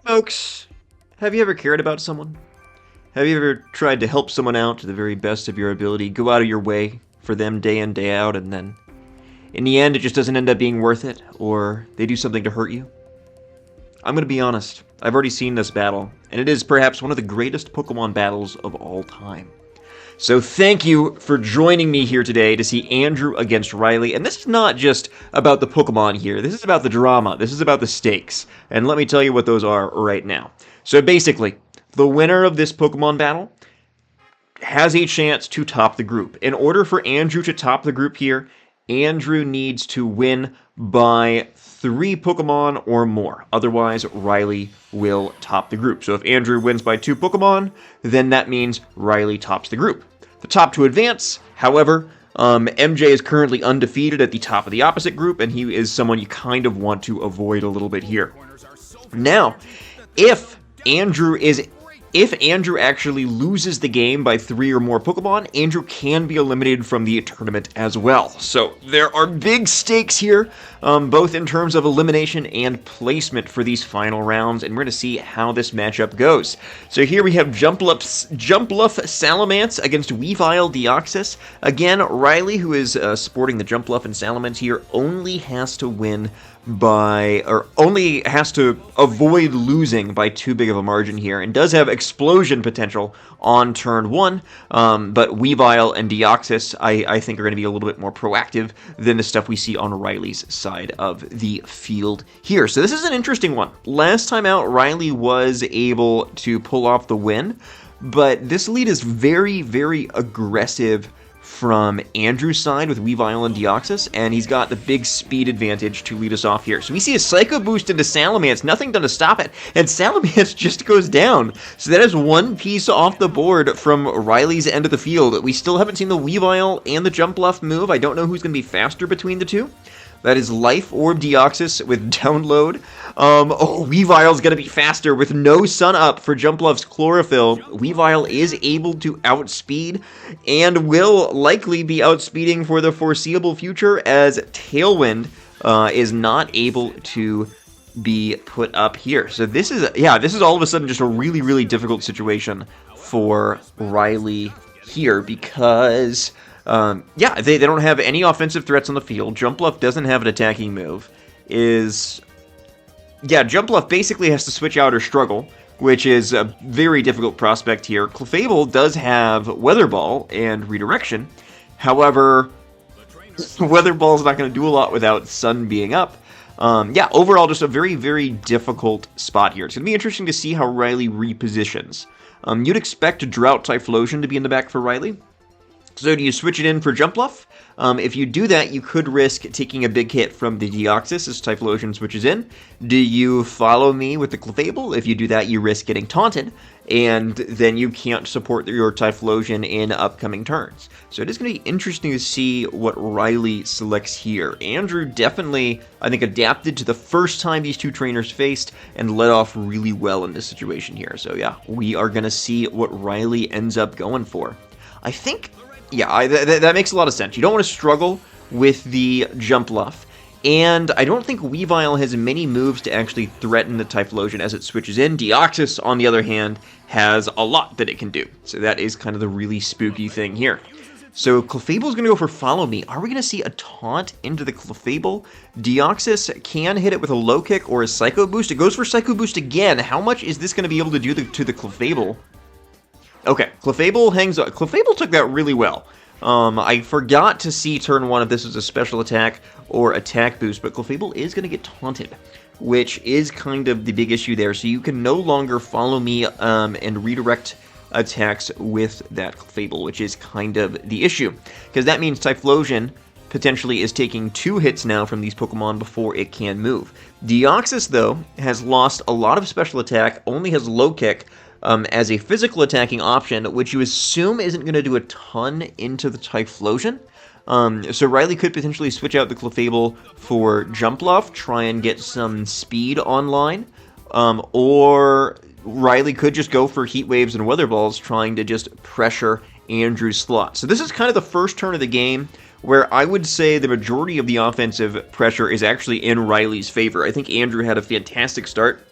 Folks, have you ever cared about someone? Have you ever tried to help someone out to the very best of your ability, go out of your way for them day in, day out, and then in the end it just doesn't end up being worth it, or they do something to hurt you? I'm going to be honest, I've already seen this battle, and it is perhaps one of the greatest Pokemon battles of all time. So thank you for joining me here today to see Andrew against Riley. And this is not just about the Pokemon here. This is about the drama. This is about the stakes. And let me tell you what those are right now. So basically, the winner of this Pokemon battle has a chance to top the group. In order for Andrew to top the group here, Andrew needs to win by 3 Pokemon or more. Otherwise, Riley will top the group. So if Andrew wins by 2 Pokemon, then that means Riley tops the group. The top to advance, however, MJ is currently undefeated at the top of the opposite group, and he is someone you kind of want to avoid a little bit here. Now, if Andrew actually loses the game by 3 or more Pokemon, Andrew can be eliminated from the tournament as well. So there are big stakes here, both in terms of elimination and placement for these final rounds, and we're going to see how this matchup goes. So here we have Jumpluff Salamence against Weavile Deoxys. Again, Riley, who is sporting the Jumpluff and Salamence here, only has to avoid losing by too big of a margin here, and does have explosion potential on turn 1, but Weavile and Deoxys, I think, are going to be a little bit more proactive than the stuff we see on Riley's side of the field here. So this is an interesting one. Last time out, Riley was able to pull off the win, but this lead is very, very aggressive from Andrew's side with Weavile and Deoxys, and he's got the big speed advantage to lead us off here. So we see a Psycho Boost into Salamence, nothing done to stop it, and Salamence just goes down. So that is one piece off the board from Riley's end of the field. We still haven't seen the Weavile and the Jumpluff move. I don't know who's going to be faster between the two. That is Life Orb Deoxys with Download. Weavile's going to be faster with no Sun Up for Jumpluff's Chlorophyll. Weavile is able to outspeed and will likely be outspeeding for the foreseeable future, as Tailwind is not able to be put up here. So this is all of a sudden just a really, really difficult situation for Riley here, because they don't have any offensive threats on the field. Jumpluff doesn't have an attacking move. Jumpluff basically has to switch out or struggle, which is a very difficult prospect here. Clefable does have Weather Ball and Redirection. However, Weather Ball is not going to do a lot without Sun being up. Overall, just a very, very difficult spot here. It's going to be interesting to see how Riley repositions. You'd expect Drought Typhlosion to be in the back for Riley. So do you switch it in for Jumpluff? If you do that, you could risk taking a big hit from the Deoxys as Typhlosion switches in. Do you follow me with the Clefable? If you do that, you risk getting taunted, and then you can't support your Typhlosion in upcoming turns. So it is going to be interesting to see what Riley selects here. Andrew definitely, I think, adapted to the first time these two trainers faced and led off really well in this situation here. So yeah, we are going to see what Riley ends up going for. I think... that makes a lot of sense. You don't want to struggle with the Jumpluff, and I don't think Weavile has many moves to actually threaten the Typhlosion as it switches in. Deoxys, on the other hand, has a lot that it can do, so that is kind of the really spooky thing here. So Clefable's going to go for Follow Me. Are we going to see a taunt into the Clefable? Deoxys can hit it with a Low Kick or a Psycho Boost. It goes for Psycho Boost again. How much is this going to be able to do to the Clefable? Okay, Clefable hangs up. Clefable took that really well. I forgot to see turn 1 if this was a special attack or attack boost, but Clefable is going to get taunted, which is kind of the big issue there. So you can no longer Follow Me and redirect attacks with that Clefable, which is kind of the issue, because that means Typhlosion potentially is taking 2 hits now from these Pokemon before it can move. Deoxys, though, has lost a lot of special attack, only has Low Kick, as a physical attacking option, which you assume isn't going to do a ton into the Typhlosion. So Riley could potentially switch out the Clefable for Jumpluff, try and get some speed online, or Riley could just go for Heat Waves and Weather Balls, trying to just pressure Andrew's slot. So this is kind of the first turn of the game where I would say the majority of the offensive pressure is actually in Riley's favor. I think Andrew had a fantastic start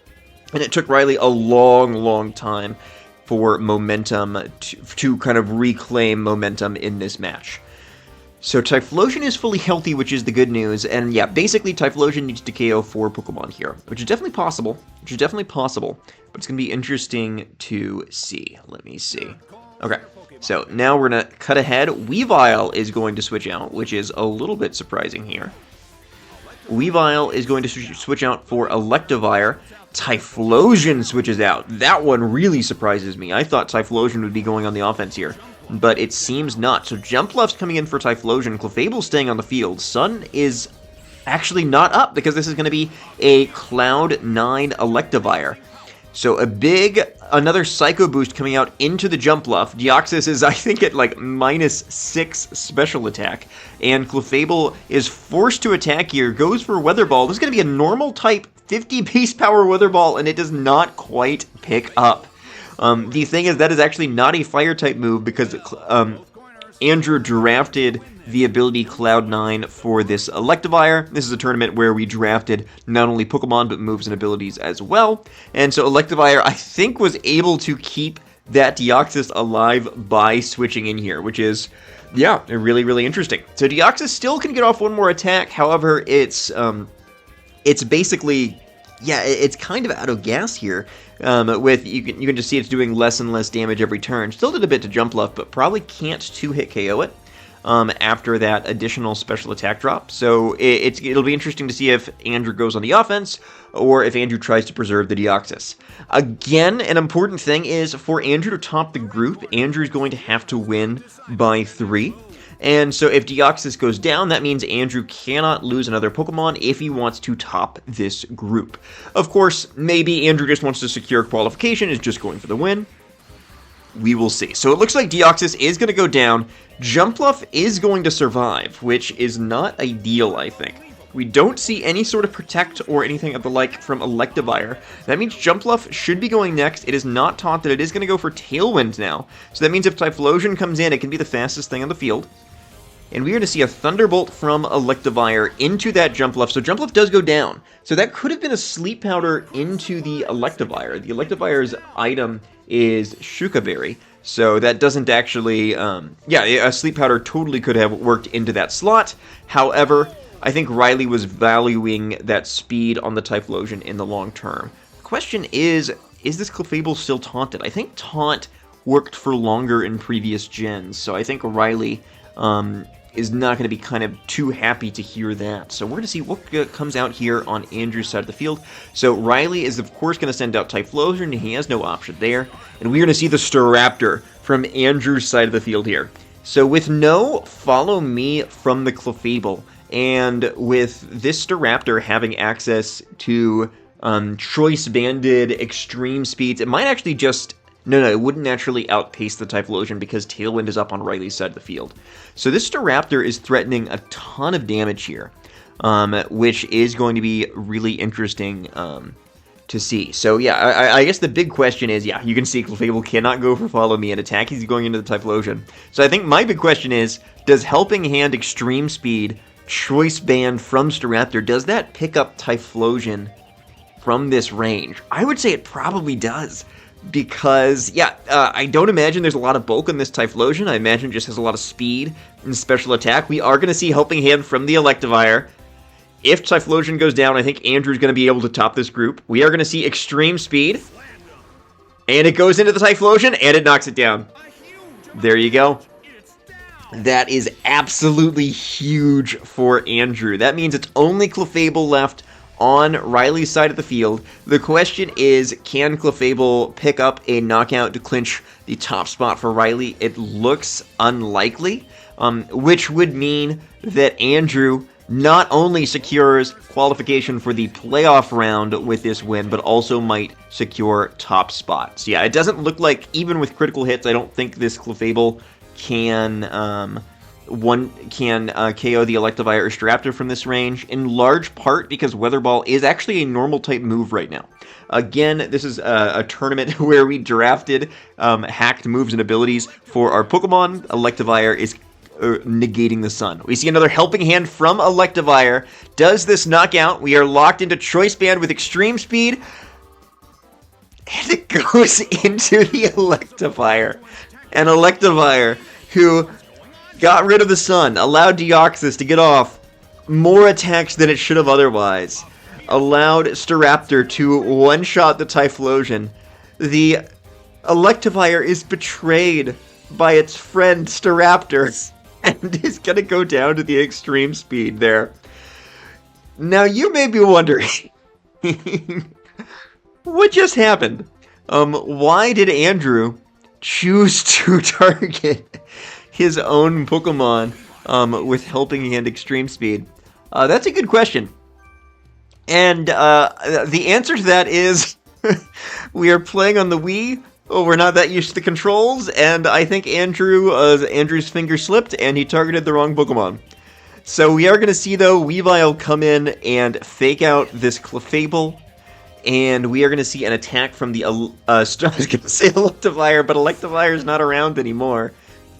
And it took Riley a long time for momentum to kind of reclaim momentum in this match. So Typhlosion is fully healthy, which is the good news, and yeah, basically Typhlosion needs to KO 4 Pokemon here, which is definitely possible, but it's going to be interesting to see. Let me see. Okay, so now we're going to cut ahead. Weavile is going to switch out, which is a little bit surprising here. Weavile is going to switch out for Electivire. Typhlosion switches out. That one really surprises me. I thought Typhlosion would be going on the offense here, but it seems not. So Jumpluff's coming in for Typhlosion. Clefable's staying on the field. Sun is actually not up because this is going to be a Cloud 9 Electivire. So another Psycho Boost coming out into the Jumpluff. Deoxys is, I think, at like -6 special attack. And Clefable is forced to attack here, goes for Weather Ball. This is going to be a normal type 50 base power Weather Ball, and it does not quite pick up. The thing is, that is actually not a fire type move because Andrew drafted the ability Cloud9 for this Electivire. This is a tournament where we drafted not only Pokemon, but moves and abilities as well. And so Electivire, I think, was able to keep that Deoxys alive by switching in here, which is, yeah, really interesting. So Deoxys still can get off one more attack. However, it's basically, yeah, it's kind of out of gas here. With you can just see it's doing less and less damage every turn. Still did a bit to Jumpluff, but probably can't 2-hit KO it after that additional special attack drop. So it'll be interesting to see if Andrew goes on the offense or if Andrew tries to preserve the Deoxys. Again, an important thing is for Andrew to top the group, Andrew's going to have to win by 3. And so if Deoxys goes down, that means Andrew cannot lose another Pokemon if he wants to top this group. Of course, maybe Andrew just wants to secure qualification, is just going for the win. We will see. So it looks like Deoxys is going to go down. Jumpluff is going to survive, which is not ideal, I think. We don't see any sort of Protect or anything of the like from Electivire. That means Jumpluff should be going next. It is not taunted. It is going to go for Tailwind now. So that means if Typhlosion comes in, it can be the fastest thing on the field. And we're going to see a Thunderbolt from Electivire into that Jumpluff. So Jumpluff does go down. So that could have been a Sleep Powder into the Electivire. The Electivire's item is Shuka Berry. So that doesn't actually... yeah, a Sleep Powder totally could have worked into that slot. However, I think Riley was valuing that speed on the Typhlosion in the long term. The question is this Clefable still taunted? I think Taunt worked for longer in previous gens. So I think Riley... is not going to be kind of too happy to hear that. So we're going to see what comes out here on Andrew's side of the field. So Riley is, of course, going to send out Typhlosion. He has no option there. And we're going to see the Staraptor from Andrew's side of the field here. So with no Follow Me from the Clefable, and with this Staraptor having access to choice-banded extreme speeds, it might actually just... No, it wouldn't naturally outpace the Typhlosion because Tailwind is up on Riley's side of the field. So this Staraptor is threatening a ton of damage here, which is going to be really interesting to see. So yeah, I guess the big question is, yeah, you can see Clefable cannot go for Follow Me and attack. He's going into the Typhlosion. So I think my big question is, does Helping Hand Extreme Speed Choice Band from Staraptor, does that pick up Typhlosion from this range? I would say it probably does. Because, yeah, I don't imagine there's a lot of bulk on this Typhlosion. I imagine it just has a lot of speed and special attack. We are going to see Helping Hand from the Electivire. If Typhlosion goes down, I think Andrew's going to be able to top this group. We are going to see Extreme Speed. And it goes into the Typhlosion, and it knocks it down. There you go. That is absolutely huge for Andrew. That means it's only Clefable left on Riley's side of the field. The question is, can Clefable pick up a knockout to clinch the top spot for Riley? It looks unlikely, which would mean that Andrew not only secures qualification for the playoff round with this win, but also might secure top spots. Yeah, it doesn't look like, even with critical hits, I don't think this Clefable can... KO the Electivire or Staraptor from this range, in large part because Weather Ball is actually a normal type move right now. Again, this is a tournament where we drafted hacked moves and abilities for our Pokemon. Electivire is negating the sun. We see another Helping Hand from Electivire. Does this knock out? We are locked into Choice Band with Extreme Speed. and it goes into the Electivire. An Electivire who got rid of the sun, allowed Deoxys to get off more attacks than it should have otherwise, allowed Staraptor to one-shot the Typhlosion. The Electivire is betrayed by its friend Staraptor and is going to go down to the extreme speed there. Now you may be wondering, what just happened? Why did Andrew choose to target his own Pokemon with Helping Hand Extreme Speed? That's a good question. And the answer to that is we are playing on the Wii. Oh, we're not that used to the controls, and I think Andrew's finger slipped and he targeted the wrong Pokemon. So we are going to see, though, Weavile come in and fake out this Clefable, and we are going to see an attack from the, I was going to say Electivire, but Electivire is not around anymore.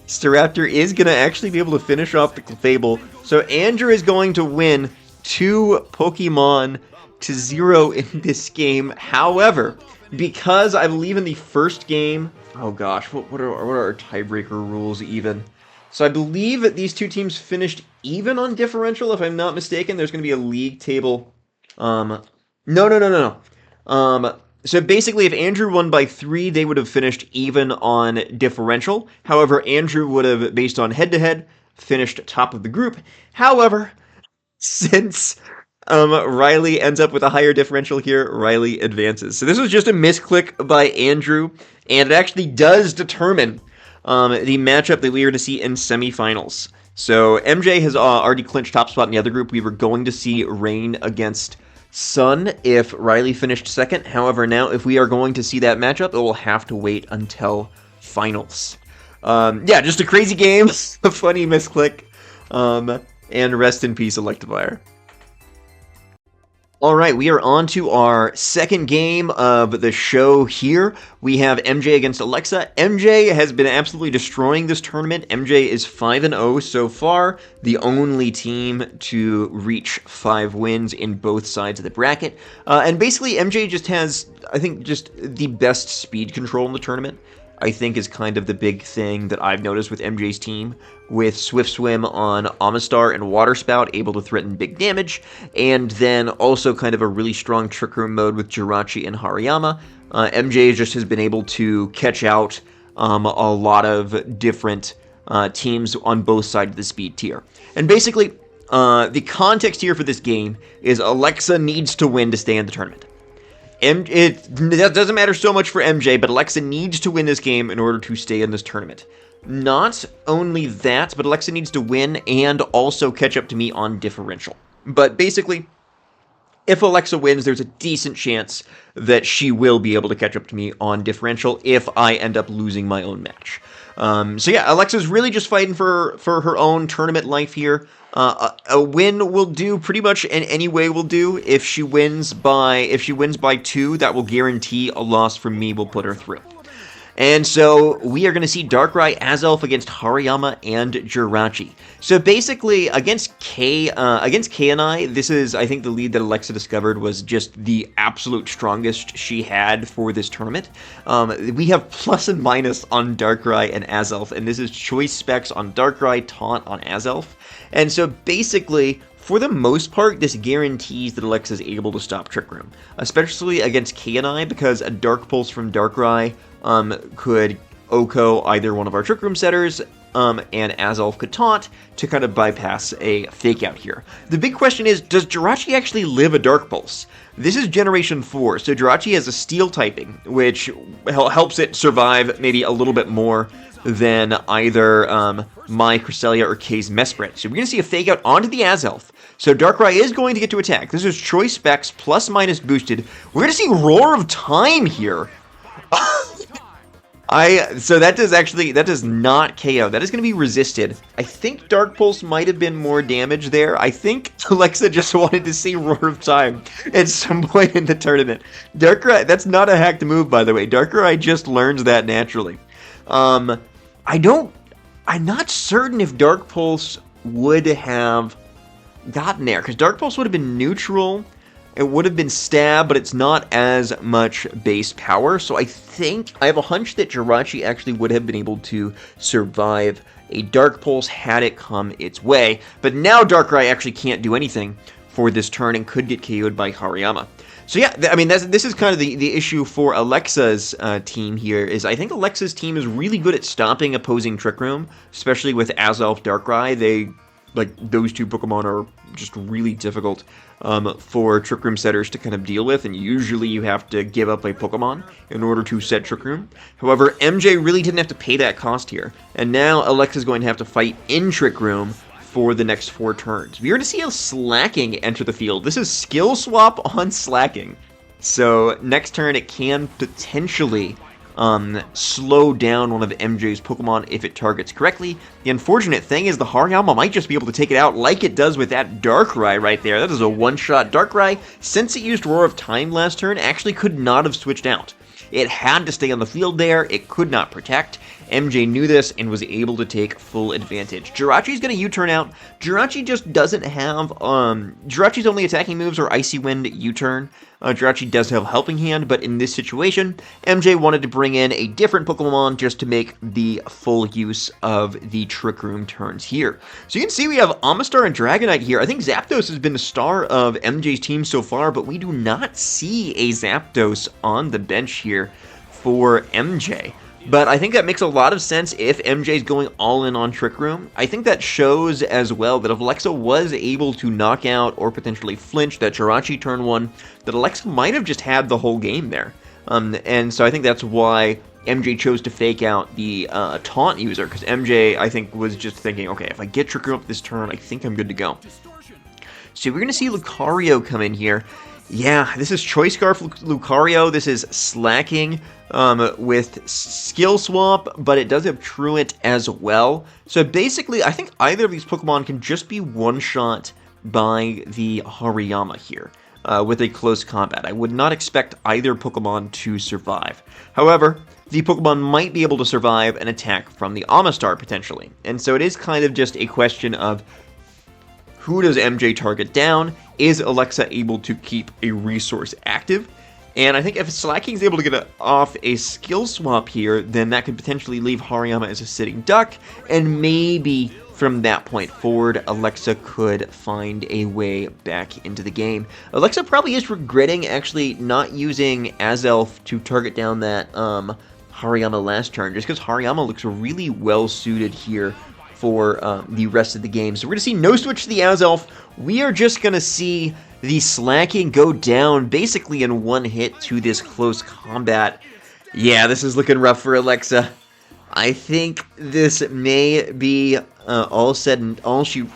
Staraptor is going to actually be able to finish off the Clefable, so Andrew is going to win 2 Pokemon to 0 in this game. However, because I believe in the first game, oh gosh, what are our tiebreaker rules even? So I believe that these two teams finished even on differential, if I'm not mistaken. There's going to be a league table. No. So basically, if Andrew won by 3, they would have finished even on differential. However, Andrew would have, based on head-to-head, finished top of the group. However, since Riley ends up with a higher differential here, Riley advances. So this was just a misclick by Andrew, and it actually does determine the matchup that we are to see in semifinals. So MJ has already clinched top spot in the other group. We were going to see Rain against Sun if Riley finished second. However, now if we are going to see that matchup, it will have to wait until finals. Yeah, just a crazy game, a funny misclick, and rest in peace, Electivire. Alright, we are on to our second game of the show here. We have MJ against Alexa. MJ has been absolutely destroying this tournament. MJ is 5-0 so far, the only team to reach 5 wins in both sides of the bracket. And basically, MJ just has, I think, just the best speed control in the tournament. I think is kind of the big thing that I've noticed with MJ's team, with Swift Swim on Amistar and Water Spout able to threaten big damage, and then also kind of a really strong Trick Room mode with Jirachi and Hariyama. MJ just has been able to catch out a lot of different teams on both sides of the speed tier. And basically, the context here for this game is Alexa needs to win to stay in the tournament. That doesn't matter so much for MJ, but Alexa needs to win this game in order to stay in this tournament. Not only that, but Alexa needs to win and also catch up to me on differential. But basically, if Alexa wins, there's a decent chance that she will be able to catch up to me on differential if I end up losing my own match. So yeah, Alexa's really just fighting for her own tournament life here. A win will do pretty much in any way will do. If she wins by 2, that will guarantee a loss from me, will put her through. And so we are going to see Darkrai Azelf against Hariyama and Jirachi. So basically, against K and I, this is, I think, the lead that Alexa discovered was just the absolute strongest she had for this tournament. We have plus and minus on Darkrai and Azelf, and this is choice specs on Darkrai, taunt on Azelf. And so basically, for the most part, this guarantees that Alexa is able to stop Trick Room, especially against K and I, because a Dark Pulse from Darkrai could OHKO either one of our Trick Room setters, and Azelf could taunt to kind of bypass a fake out here. The big question is, does Jirachi actually live a Dark Pulse? This is Generation 4, so Jirachi has a Steel typing, which helps it survive maybe a little bit more than either my Cresselia or K's Mesprit. So we're going to see a fake out onto the Azelf. So Darkrai is going to get to attack. This is choice specs plus minus boosted. We're going to see Roar of Time here. So that does not KO. That is going to be resisted. I think Dark Pulse might have been more damage there. I think Alexa just wanted to see Roar of Time at some point in the tournament. Darkrai, that's not a hacked move, by the way. Darkrai just learns that naturally. I'm not certain if Dark Pulse would have gotten there, because Dark Pulse would have been neutral. It would have been stab, but it's not as much base power. So I think, I have a hunch that Jirachi actually would have been able to survive a Dark Pulse had it come its way. But now Darkrai actually can't do anything for this turn and could get KO'd by Hariyama. So yeah, I mean, this is kind of the issue for Alexa's team here, is I think Alexa's team is really good at stopping opposing Trick Room, especially with Azelf Darkrai. Those two Pokemon are just really difficult for Trick Room setters to kind of deal with, and usually you have to give up a Pokemon in order to set Trick Room. However, MJ really didn't have to pay that cost here, and now Alexa's going to have to fight in Trick Room for the next 4 turns. We're going to see a Slacking enter the field. This is Skill Swap on Slacking. So next turn it can potentially slow down one of MJ's Pokemon if it targets correctly. The unfortunate thing is the Hariyama might just be able to take it out like it does with that Darkrai right there. That is a one-shot. Darkrai, since it used Roar of Time last turn, actually could not have switched out. It had to stay on the field there. It could not protect. MJ knew this and was able to take full advantage. Jirachi's going to U-turn out. Jirachi just doesn't have... Jirachi's only attacking moves are Icy Wind, U-turn. Jirachi does have Helping Hand, but in this situation, MJ wanted to bring in a different Pokemon just to make the full use of the Trick Room turns here. So you can see we have Amistar and Dragonite here. I think Zapdos has been the star of MJ's team so far, but we do not see a Zapdos on the bench here for MJ. But I think that makes a lot of sense if MJ's going all in on Trick Room. I think that shows as well that if Alexa was able to knock out or potentially flinch that Jirachi turn 1, that Alexa might have just had the whole game there. And so I think that's why MJ chose to fake out the taunt user, because MJ, I think, was just thinking, okay, if I get Trick Room up this turn, I think I'm good to go. So we're going to see Lucario come in here. Yeah, this is Choice Scarf Lucario. This is Slacking with Skill Swap, but it does have Truant as well. So basically, I think either of these Pokemon can just be one-shot by the Hariyama here with a close combat. I would not expect either Pokemon to survive. However, the Pokemon might be able to survive an attack from the Amistar potentially. And so it is kind of just a question of who does MJ target down? Is Alexa able to keep a resource active? And I think if Slacking is able to get off a skill swap here, then that could potentially leave Hariyama as a sitting duck, and maybe from that point forward, Alexa could find a way back into the game. Alexa probably is regretting actually not using Azelf to target down that Hariyama last turn, just because Hariyama looks really well suited here for the rest of the game. So we're going to see no switch to the Azelf. We are just going to see the Slacking go down basically in one hit to this close combat. Yeah, this is looking rough for Alexa. I think this may be all said and all she...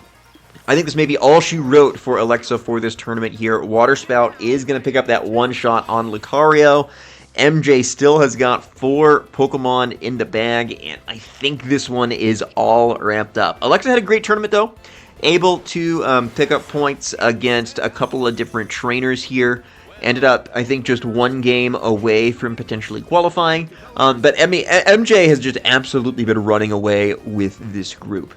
I think this may be all she wrote for Alexa for this tournament here. Water Spout is going to pick up that one shot on Lucario. MJ still has got 4 Pokemon in the bag, and I think this one is all wrapped up. Alexa had a great tournament, though. Able to pick up points against a couple of different trainers here. Ended up, I think, just one game away from potentially qualifying. But MJ has just absolutely been running away with this group.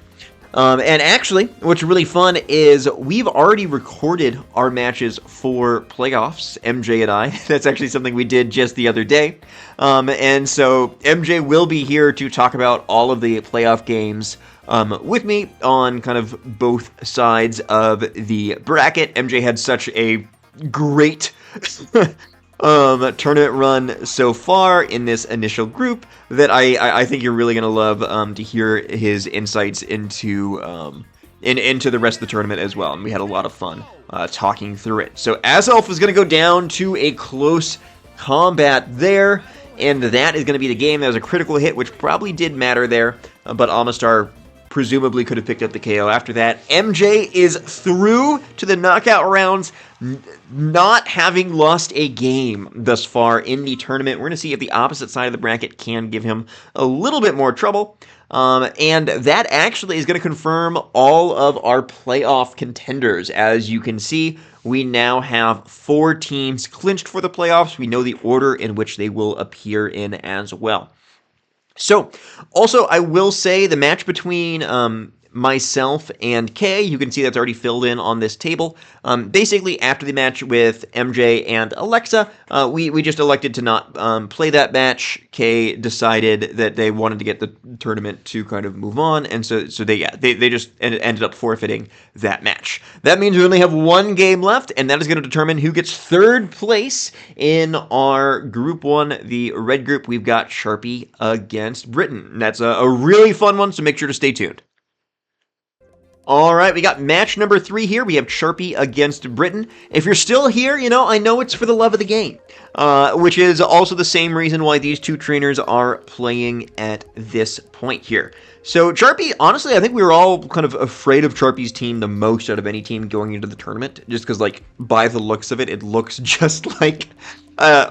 And actually, what's really fun is we've already recorded our matches for playoffs, MJ and I. That's actually something we did just the other day. And so MJ will be here to talk about all of the playoff games with me on kind of both sides of the bracket. MJ had such a great tournament run so far in this initial group that I think you're really going to love to hear his insights into the rest of the tournament as well. And we had a lot of fun talking through it. So Azelf is going to go down to a close combat there, and that is going to be the game. That was a critical hit, which probably did matter there, but Amistar presumably could have picked up the KO after that. MJ is through to the knockout rounds, not having lost a game thus far in the tournament. We're going to see if the opposite side of the bracket can give him a little bit more trouble. And that actually is going to confirm all of our playoff contenders. As you can see, we now have 4 teams clinched for the playoffs. We know the order in which they will appear in as well. So, also, I will say the match between myself, and Kay. You can see that's already filled in on this table. Basically, after the match with MJ and Alexa, we just elected to not play that match. Kay decided that they wanted to get the tournament to kind of move on, and so they just ended up forfeiting that match. That means we only have one game left, and that is going to determine who gets third place in our Group 1, the red group. We've got Charpie against Britain. That's a really fun one, so make sure to stay tuned. All right, we got match number 3 here. We have Charpie against Britain. If you're still here, I know it's for the love of the game, which is also the same reason why these two trainers are playing at this point here. So Charpie, honestly, I think we were all kind of afraid of Charpie's team the most out of any team going into the tournament, just because, like, by the looks of it, it looks just like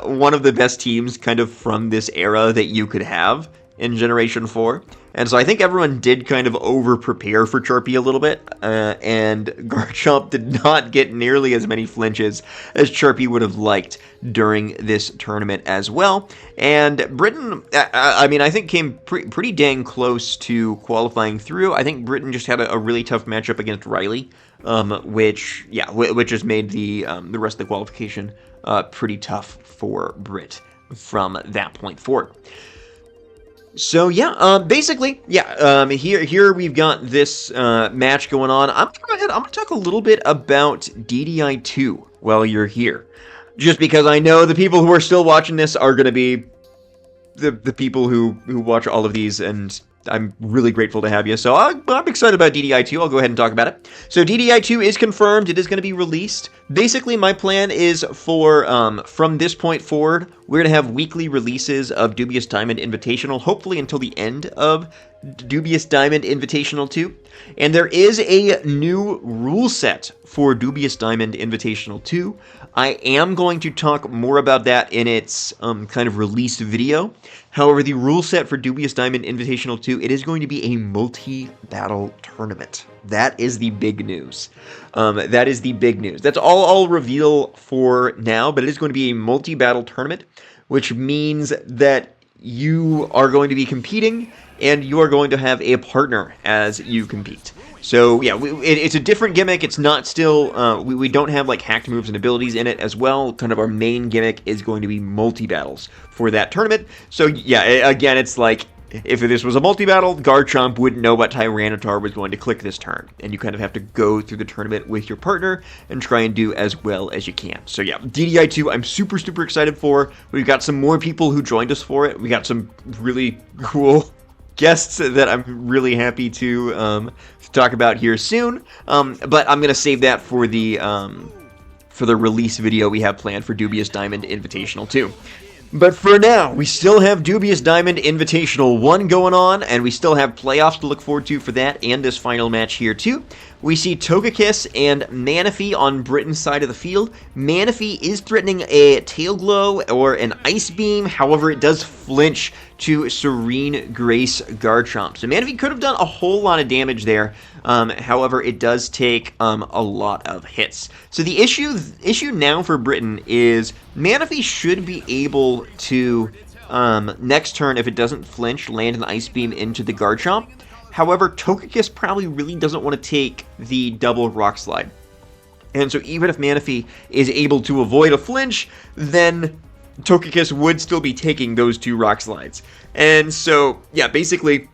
one of the best teams kind of from this era that you could have in Generation 4. And so I think everyone did kind of over-prepare for Charpie a little bit, and Garchomp did not get nearly as many flinches as Charpie would have liked during this tournament as well. And Britain, I mean, I think came pretty dang close to qualifying through. I think Britain just had a really tough matchup against Riley, which just made the rest of the qualification pretty tough for Brit from that point forward. So basically, here we've got this match going on. I'm gonna talk a little bit about DDI 2 while you're here, just because I know the people who are still watching this are gonna be the people who watch all of these, and I'm really grateful to have you. So I'm excited about DDI 2. I'll go ahead and talk about it. So DDI 2 is confirmed. It is going to be released. Basically, my plan is for, from this point forward, we're going to have weekly releases of Dubious Diamond Invitational, hopefully until the end of Dubious Diamond Invitational 2. And there is a new rule set for Dubious Diamond Invitational 2. I am going to talk more about that in its kind of release video. However, the rule set for Dubious Diamond Invitational 2, it is going to be a multi-battle tournament. That is the big news. That is the big news. That's all I'll reveal for now, but it is going to be a multi-battle tournament, which means that you are going to be competing, and you are going to have a partner as you compete. So yeah, it's a different gimmick. It's not still, we don't have like hacked moves and abilities in it as well. Kind of our main gimmick is going to be multi-battles for that tournament. So yeah, again, it's like, if this was a multi-battle, Garchomp wouldn't know what Tyranitar was going to click this turn. And you kind of have to go through the tournament with your partner and try and do as well as you can. So yeah, DDI 2, I'm super, super excited for. We've got some more people who joined us for it. We got some really cool guests that I'm really happy to talk about here soon. But I'm going to save that for the release video we have planned for Dubious Diamond Invitational 2. But for now, we still have Dubious Diamond Invitational 1 going on, and we still have playoffs to look forward to for that and this final match here too. We see Togekiss and Manaphy on Britain's side of the field. Manaphy is threatening a Tail Glow or an Ice Beam, however it does flinch to Serene Grace Garchomp. So Manaphy could have done a whole lot of damage there, however it does take a lot of hits. So the issue now for Britain is Manaphy should be able to, next turn if it doesn't flinch, land an Ice Beam into the Garchomp. However, Togekiss probably really doesn't want to take the double Rock Slide. And so even if Manaphy is able to avoid a flinch, then Togekiss would still be taking those two Rock Slides. And so, yeah, basically,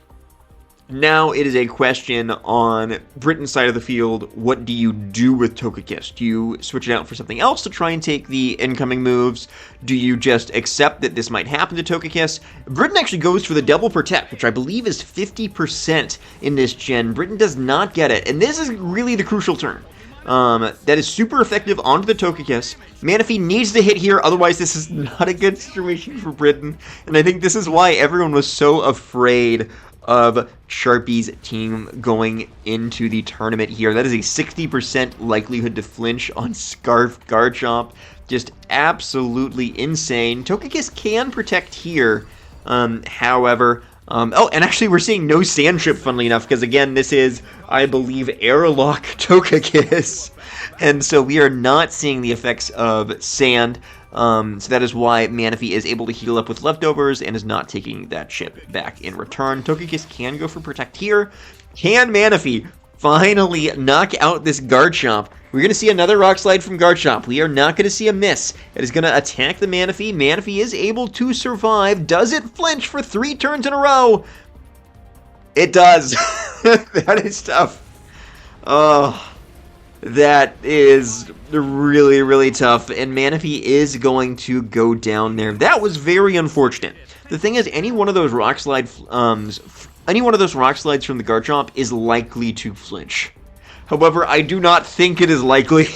now it is a question on Britain's side of the field, what do you do with Togekiss? Do you switch it out for something else to try and take the incoming moves? Do you just accept that this might happen to Togekiss? Britain actually goes for the Double Protect, which I believe is 50% in this gen. Britain does not get it, and this is really the crucial turn. That is super effective onto the Togekiss. Manaphy needs to hit here, otherwise this is not a good situation for Britain. And I think this is why everyone was so afraid of Charpie's team going into the tournament here. That is a 60% likelihood to flinch on Scarf Garchomp. Just absolutely insane. Togekiss can protect here, however... oh, and actually we're seeing no Sand Chip, funnily enough, because again, this is, I believe, Airlock Togekiss. And so we are not seeing the effects of Sand. So that is why Manaphy is able to heal up with leftovers and is not taking that chip back in return. Togekiss can go for Protect here. Can Manaphy finally knock out this Garchomp? We're going to see another Rock Slide from Garchomp. We are not going to see a miss. It is going to attack the Manaphy. Manaphy is able to survive. Does it flinch for 3 turns in a row? It does. That is tough. Oh, that is really, really tough. And Manaphy is going to go down there. That was very unfortunate. The thing is, any one of those rock slides from the Garchomp is likely to flinch. However, I do not think it is likely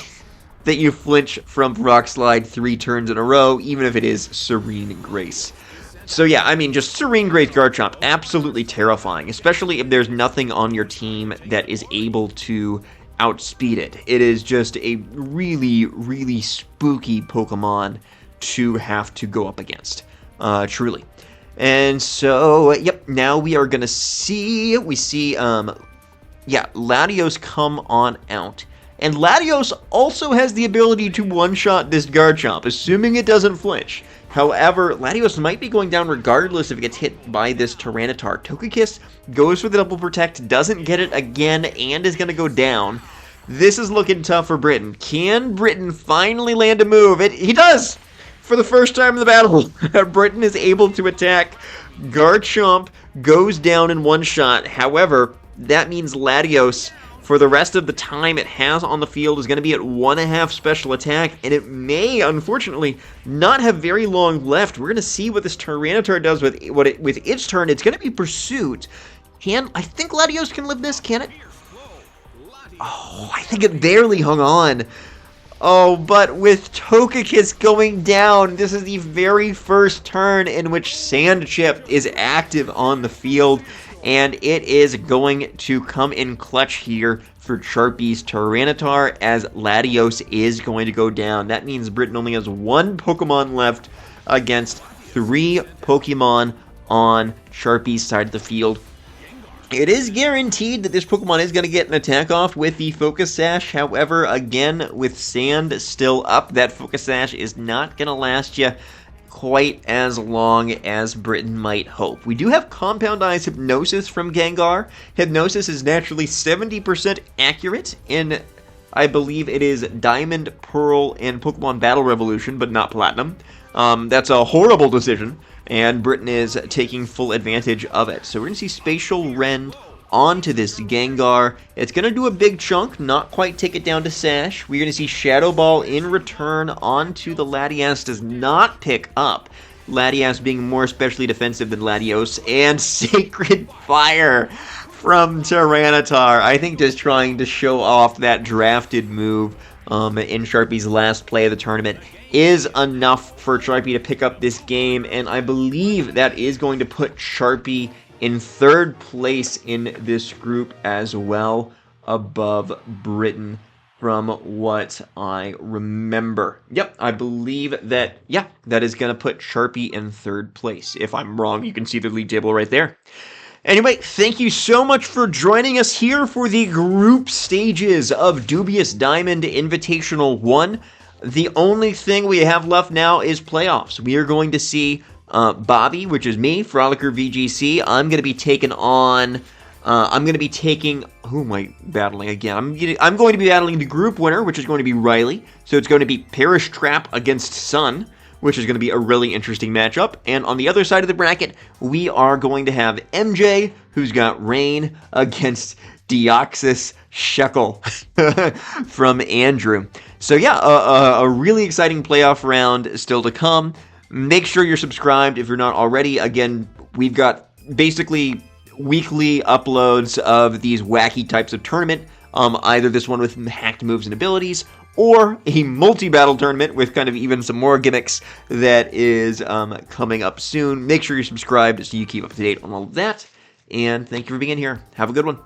that you flinch from Rock Slide 3 turns in a row, even if it is Serene Grace. So yeah, I mean, just Serene Grace Garchomp, absolutely terrifying, especially if there's nothing on your team that is able to outspeed it. It is just a really, really spooky Pokemon to have to go up against, truly. And so, yep, now we are going to see, Latios come on out. And Latios also has the ability to one-shot this Garchomp, assuming it doesn't flinch. However, Latios might be going down regardless if it gets hit by this Tyranitar. Togekiss goes for the double protect, doesn't get it again, and is going to go down. This is looking tough for Britain. Can Britain finally land a move? He does! For the first time in the battle, Britain is able to attack. Garchomp goes down in one shot. However, that means Latios, for the rest of the time it has on the field, is going to be at 1.5 special attack, and it may, unfortunately, not have very long left. We're going to see what this Tyranitar does with its turn. It's going to be Pursuit. I think Latios can live this, can it? Oh, I think it barely hung on. Oh, but with Togekiss going down, this is the very first turn in which Sand Chip is active on the field, and it is going to come in clutch here for Charpie's Tyranitar as Latios is going to go down. That means Britain only has 1 Pokemon left against 3 Pokemon on Charpie's side of the field. It is guaranteed that this Pokemon is going to get an attack off with the Focus Sash. However, again, with Sand still up, that Focus Sash is not going to last you quite as long as Britain might hope. We do have Compound Eyes Hypnosis from Gengar. Hypnosis is naturally 70% accurate in, I believe it is Diamond, Pearl, and Pokemon Battle Revolution, but not Platinum. That's a horrible decision, and Britain is taking full advantage of it. So we're going to see Spatial Rend onto this Gengar. It's going to do a big chunk, not quite take it down to Sash. We're going to see Shadow Ball in return onto the Latias. Does not pick up. Latias being more especially defensive than Latios. And Sacred Fire from Tyranitar. I think just trying to show off that drafted move in Charpie's last play of the tournament is enough for Charpie to pick up this game, and I believe that is going to put Charpie in 3rd place in this group as well, above Britain, from what I remember. Yep, I believe that, yeah, that is going to put Charpie in 3rd place. If I'm wrong, you can see the league table right there. Anyway, thank you so much for joining us here for the group stages of Dubious Diamond Invitational 1. The only thing we have left now is playoffs. We are going to see Bobby, which is me, Frolicker VGC. I'm going to be taking on... who am I battling again? I'm going to be battling the group winner, which is going to be Riley. So it's going to be Perish Trap against Sun, which is going to be a really interesting matchup. And on the other side of the bracket, we are going to have MJ, who's got Rain, against Deoxys Shekel from Andrew. So yeah, a really exciting playoff round still to come. Make sure you're subscribed if you're not already. Again, we've got basically weekly uploads of these wacky types of tournament. Either this one with hacked moves and abilities, or a multi-battle tournament with kind of even some more gimmicks that is coming up soon. Make sure you're subscribed so you keep up to date on all of that. And thank you for being here. Have a good one.